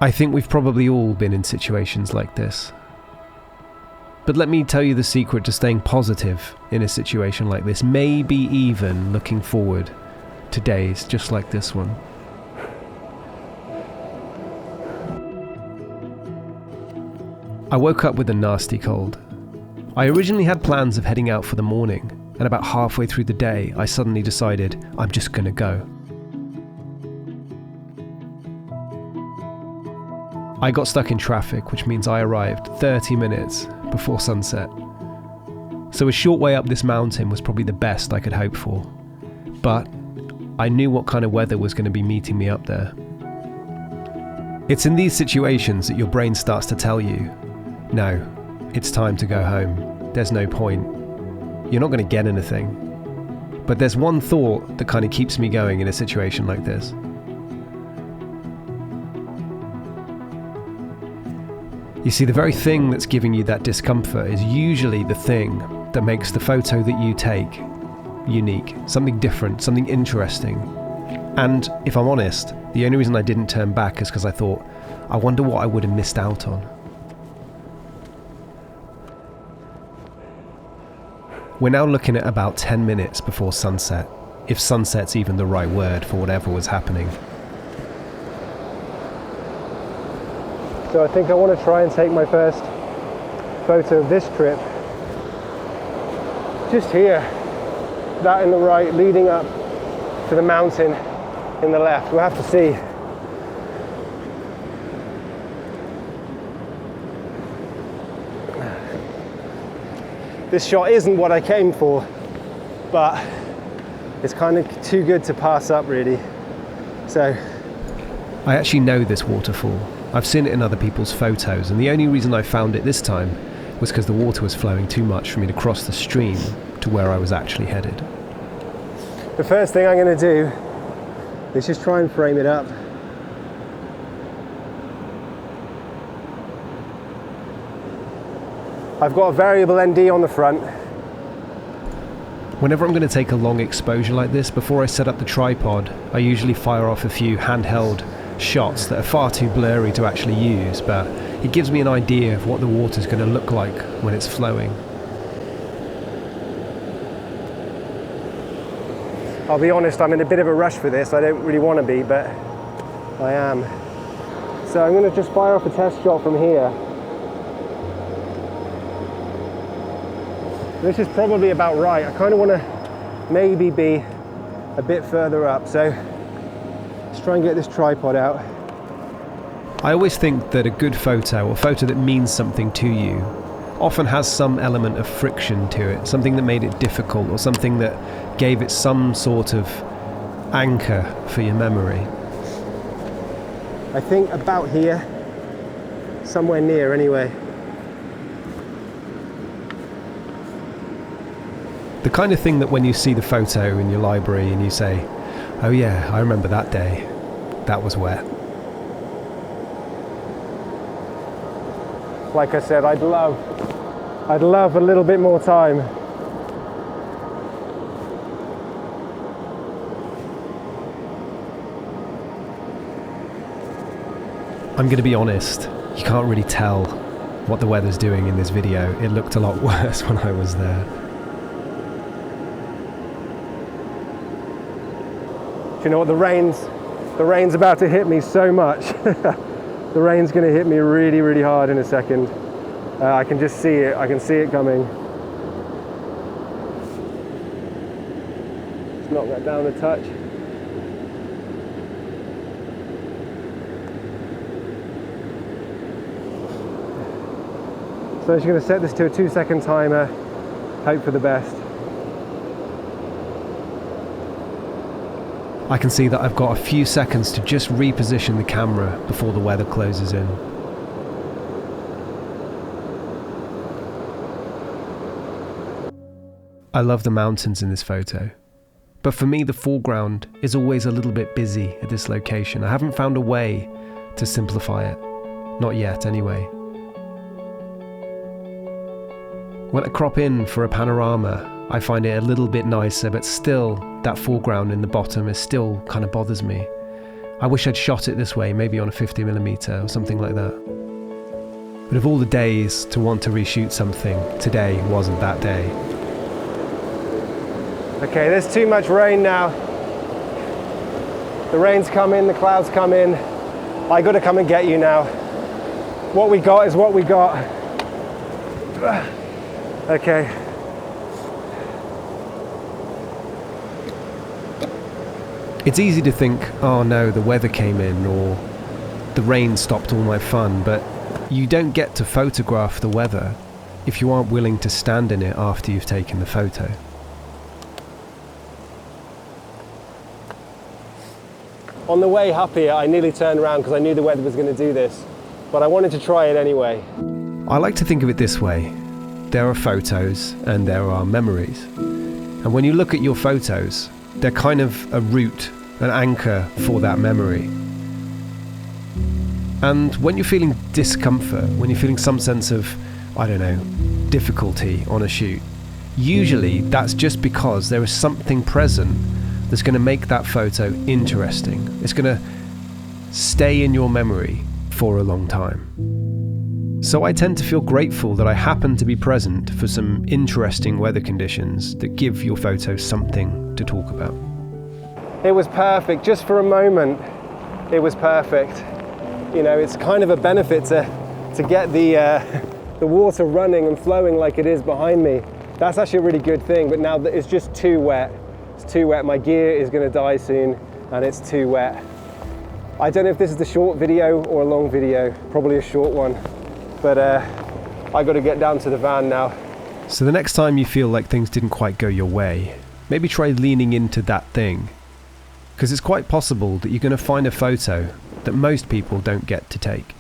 I think we've probably all been in situations like this. But let me tell you the secret to staying positive in a situation like this, maybe even looking forward to days just like this one. I woke up with a nasty cold. I originally had plans of heading out for the morning, and about halfway through the day, I suddenly decided I'm just gonna go. I got stuck in traffic, which means I arrived 30 minutes before sunset. So a short way up this mountain was probably the best I could hope for. But I knew what kind of weather was going to be meeting me up there. It's in these situations that your brain starts to tell you, no, it's time to go home. There's no point. You're not going to get anything. But there's one thought that kind of keeps me going in a situation like this. You see, the very thing that's giving you that discomfort is usually the thing that makes the photo that you take unique, something different, something interesting. And if I'm honest, the only reason I didn't turn back is because I thought, I wonder what I would have missed out on. We're now looking at about 10 minutes before sunset, if sunset's even the right word for whatever was happening. So I think I want to try and take my first photo of this trip. Just here, that in the right, leading up to the mountain in the left. We'll have to see. This shot isn't what I came for, but it's kind of too good to pass up, really. So I actually know this waterfall. I've seen it in other people's photos, and the only reason I found it this time was because the water was flowing too much for me to cross the stream to where I was actually headed. The first thing I'm going to do is just try and frame it up. I've got a variable ND on the front. Whenever I'm going to take a long exposure like this, before I set up the tripod, I usually fire off a few handheld shots that are far too blurry to actually use, but it gives me an idea of what the water's going to look like when it's flowing. I'll be honest, I'm in a bit of a rush for this. I don't really want to be, but I am. So I'm going to just fire off a test shot from here. This is probably about right. I kind of want to maybe be a bit further up, so let's try and get this tripod out. I always think that a good photo, or a photo that means something to you, often has some element of friction to it, something that made it difficult, or something that gave it some sort of anchor for your memory. I think about here, somewhere near anyway. The kind of thing that when you see the photo in your library and you say, oh yeah, I remember that day, that was wet. Like I said, I'd love a little bit more time. I'm going to be honest, you can't really tell what the weather's doing in this video. It looked a lot worse when I was there. Do you know what, the rain's about to hit me so much. The rain's going to hit me really, really hard in a second. I can just see it. I can see it coming. Let's knock that down a touch. So I'm just going to set this to a 2-second timer. Hope for the best. I can see that I've got a few seconds to just reposition the camera before the weather closes in. I love the mountains in this photo, but for me the foreground is always a little bit busy at this location. I haven't found a way to simplify it, not yet anyway. When I crop in for a panorama, I find it a little bit nicer, but still that foreground in the bottom is still kind of bothers me. I wish I'd shot it this way, maybe on a 50mm or something like that. But of all the days to want to reshoot something, today wasn't that day. Okay, there's too much rain now. The rain's come in, the clouds come in. I gotta come and get you now. What we got is what we got. Okay. It's easy to think, oh no, the weather came in, or the rain stopped all my fun, but you don't get to photograph the weather if you aren't willing to stand in it after you've taken the photo. On the way up here, I nearly turned around because I knew the weather was going to do this, but I wanted to try it anyway. I like to think of it this way. There are photos and there are memories. And when you look at your photos, they're kind of a root, an anchor for that memory. And when you're feeling discomfort, when you're feeling some sense of, I don't know, difficulty on a shoot, usually that's just because there is something present that's going to make that photo interesting. It's going to stay in your memory for a long time. So I tend to feel grateful that I happen to be present for some interesting weather conditions that give your photo something to talk about. It was perfect, just for a moment, it was perfect. You know, it's kind of a benefit to get the water running and flowing like it is behind me. That's actually a really good thing, but now it's just too wet. It's too wet, my gear is gonna die soon, and it's too wet. I don't know if this is a short video or a long video, probably a short one, but I gotta get down to the van now. So the next time you feel like things didn't quite go your way, maybe try leaning into that thing, because it's quite possible that you're gonna find a photo that most people don't get to take.